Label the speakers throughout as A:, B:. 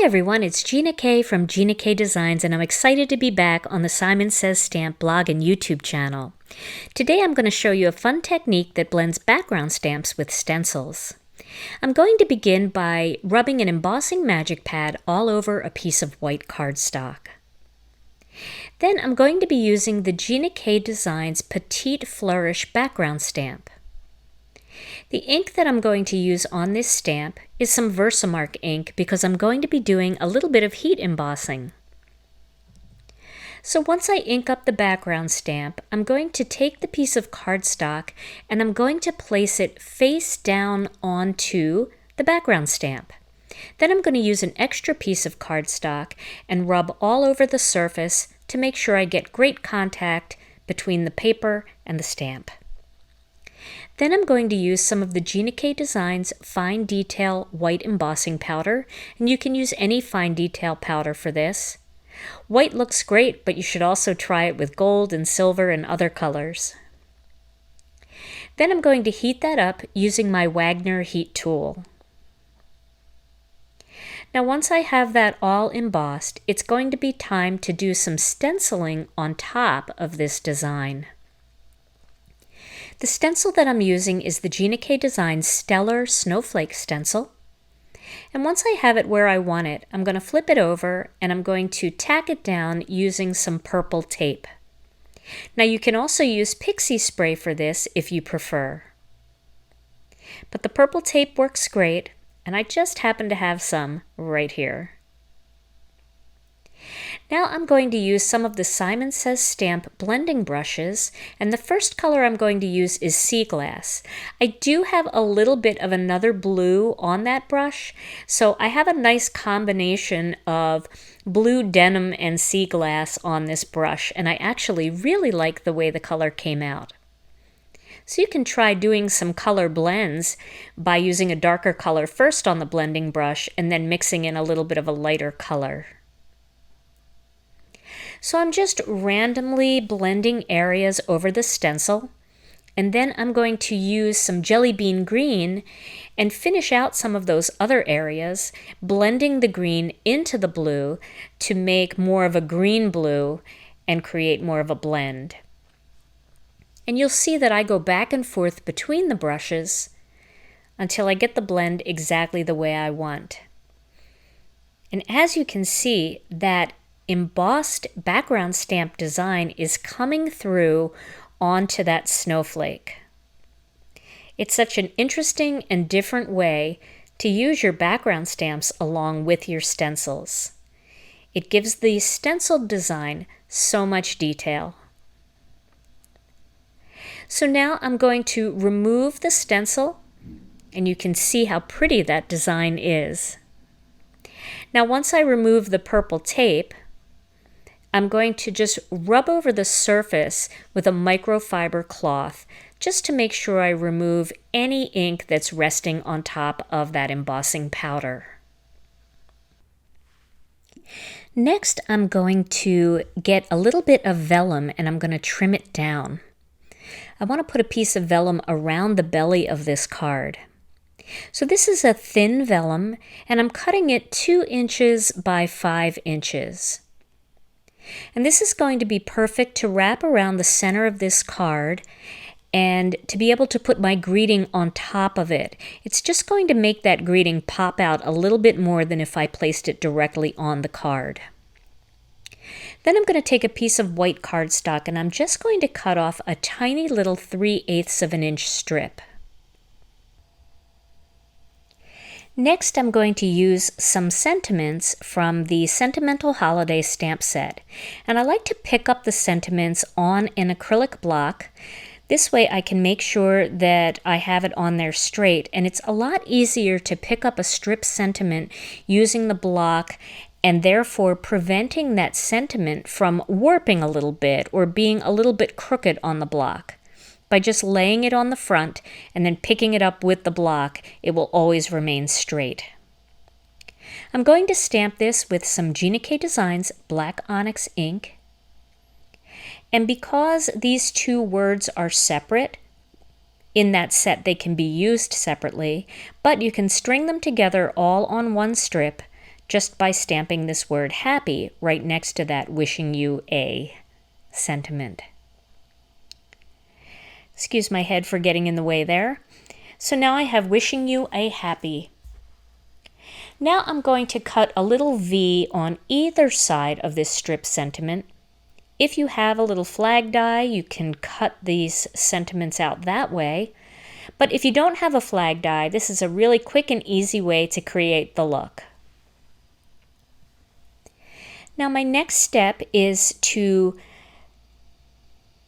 A: everyone, it's Gina K from Gina K Designs, and I'm excited to be back on the Simon Says Stamp blog and YouTube channel. Today I'm going to show you a fun technique that blends background stamps with stencils. I'm going to begin by rubbing an embossing magic pad all over a piece of white cardstock. Then I'm going to be using the Gina K Designs Petite Flourish background stamp. The ink that I'm going to use on this stamp is some Versamark ink because I'm going to be doing a little bit of heat embossing. So once I ink up the background stamp, I'm going to take the piece of cardstock and I'm going to place it face down onto the background stamp. Then I'm going to use an extra piece of cardstock and rub all over the surface to make sure I get great contact between the paper and the stamp. Then I'm going to use some of the Gina K Designs Fine Detail White Embossing Powder, and you can use any fine detail powder for this. White looks great, but you should also try it with gold and silver and other colors. Then I'm going to heat that up using my Wagner heat tool. Now once I have that all embossed, it's going to be time to do some stenciling on top of this design. The stencil that I'm using is the Gina K Designs Stellar Snowflake stencil. And once I have it where I want it, I'm going to flip it over and I'm going to tack it down using some purple tape. Now you can also use pixie spray for this if you prefer. But the purple tape works great, and I just happen to have some right here. Now I'm going to use some of the Simon Says Stamp blending brushes, and the first color I'm going to use is Sea Glass. I do have a little bit of another blue on that brush, so I have a nice combination of blue denim and sea glass on this brush, and I actually really like the way the color came out. So you can try doing some color blends by using a darker color first on the blending brush and then mixing in a little bit of a lighter color. So I'm just randomly blending areas over the stencil, and then I'm going to use some jelly bean green and finish out some of those other areas, blending the green into the blue to make more of a green blue and create more of a blend. And you'll see that I go back and forth between the brushes until I get the blend exactly the way I want. And as you can see, that embossed background stamp design is coming through onto that snowflake. It's such an interesting and different way to use your background stamps along with your stencils. It gives the stenciled design so much detail. So now I'm going to remove the stencil, and you can see how pretty that design is. Now once I remove the purple tape, I'm going to just rub over the surface with a microfiber cloth just to make sure I remove any ink that's resting on top of that embossing powder. Next, I'm going to get a little bit of vellum and I'm going to trim it down. I want to put a piece of vellum around the belly of this card. So this is a thin vellum and I'm cutting it 2 inches by 5 inches. And this is going to be perfect to wrap around the center of this card and to be able to put my greeting on top of it. It's just going to make that greeting pop out a little bit more than if I placed it directly on the card. Then I'm going to take a piece of white cardstock and I'm just going to cut off a tiny little 3/8 of an inch strip. Next, I'm going to use some sentiments from the Sentimental Holiday stamp set. And I like to pick up the sentiments on an acrylic block. This way I can make sure that I have it on there straight, and it's a lot easier to pick up a strip sentiment using the block and therefore preventing that sentiment from warping a little bit or being a little bit crooked on the block. By just laying it on the front and then picking it up with the block, it will always remain straight. I'm going to stamp this with some Gina K Designs Black ONYX ink. And because these two words are separate, in that set they can be used separately, but you can string them together all on one strip just by stamping this word happy right next to that wishing you a sentiment. Excuse my head for getting in the way there. So now I have wishing you a happy. Now I'm going to cut a little V on either side of this strip sentiment. If you have a little flag die, you can cut these sentiments out that way. But if you don't have a flag die, this is a really quick and easy way to create the look. Now my next step is to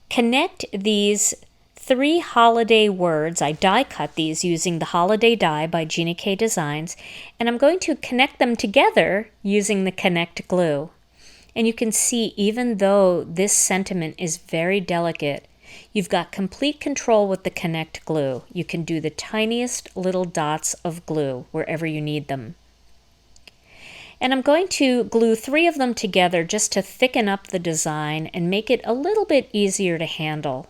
A: connect these 3 holiday words. I die cut these using the holiday die by Gina K Designs, and I'm going to connect them together using the connect glue. And you can see, even though this sentiment is very delicate, you've got complete control with the connect glue. You can do the tiniest little dots of glue wherever you need them. And I'm going to glue 3 of them together just to thicken up the design and make it a little bit easier to handle.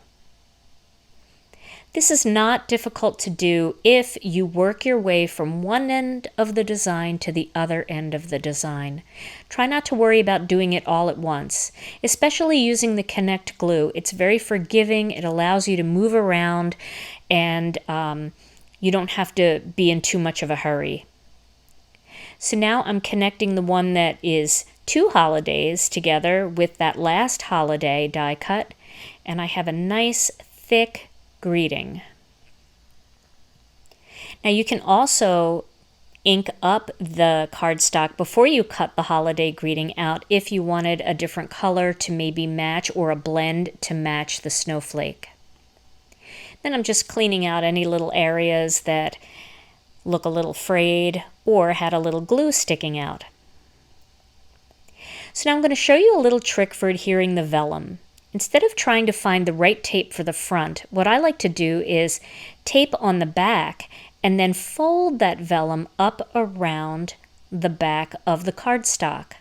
A: This is not difficult to do if you work your way from one end of the design to the other end of the design. Try not to worry about doing it all at once, especially using the connect glue. It's very forgiving. It allows you to move around, and you don't have to be in too much of a hurry. So now I'm connecting the one that is 2 holidays together with that last holiday die cut, and I have a nice thick greeting. Now you can also ink up the cardstock before you cut the holiday greeting out if you wanted a different color to maybe match, or a blend to match the snowflake. Then I'm just cleaning out any little areas that look a little frayed or had a little glue sticking out. So now I'm going to show you a little trick for adhering the vellum. Instead of trying to find the right tape for the front, what I like to do is tape on the back and then fold that vellum up around the back of the cardstock.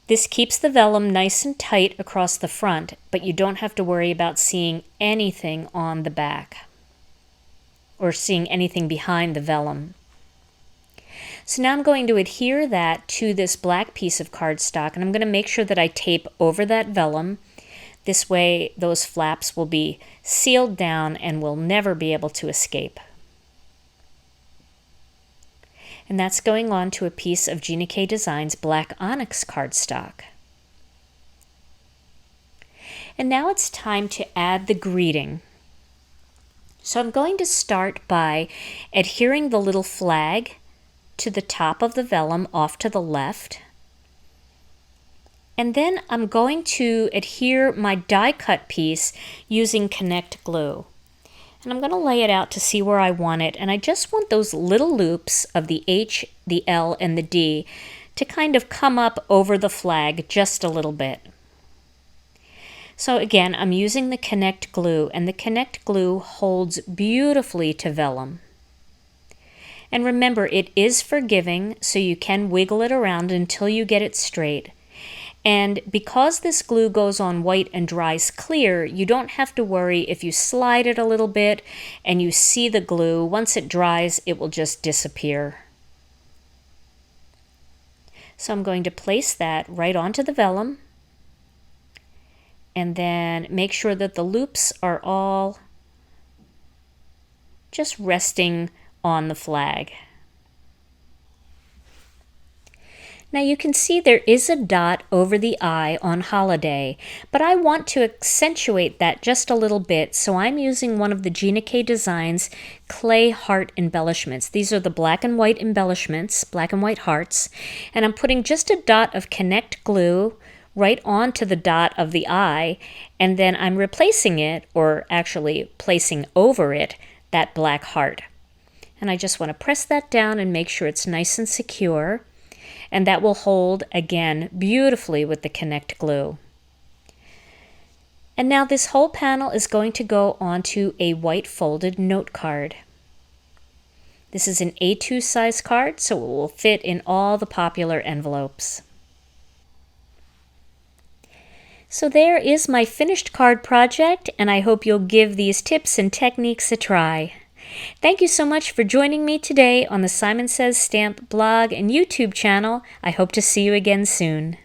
A: This keeps the vellum nice and tight across the front, but you don't have to worry about seeing anything on the back or seeing anything behind the vellum. So now I'm going to adhere that to this black piece of cardstock, and I'm going to make sure that I tape over that vellum. This way those flaps will be sealed down and will never be able to escape. And that's going on to a piece of Gina K Designs black onyx cardstock. And now it's time to add the greeting. So I'm going to start by adhering the little flag to the top of the vellum off to the left. And then I'm going to adhere my die cut piece using connect glue. And I'm going to lay it out to see where I want it. And I just want those little loops of the H, the L, and the D to kind of come up over the flag just a little bit. So again, I'm using the connect glue, and the connect glue holds beautifully to vellum. And remember, it is forgiving, so you can wiggle it around until you get it straight. And because this glue goes on white and dries clear, you don't have to worry if you slide it a little bit and you see the glue. Once it dries, it will just disappear. So I'm going to place that right onto the vellum, and then make sure that the loops are all just resting on the flag. Now you can see there is a dot over the I on holiday, but I want to accentuate that just a little bit, so I'm using one of the Gina K Designs clay heart embellishments. These are the black and white embellishments, black and white hearts, and I'm putting just a dot of connect glue right onto the dot of the I, and then I'm replacing it, or actually placing over it, that black heart. And I just want to press that down and make sure it's nice and secure. And that will hold, again, beautifully with the connect glue. And now this whole panel is going to go onto a white folded note card. This is an A2 size card, so it will fit in all the popular envelopes. So there is my finished card project, and I hope you'll give these tips and techniques a try. Thank you so much for joining me today on the Simon Says Stamp blog and YouTube channel. I hope to see you again soon.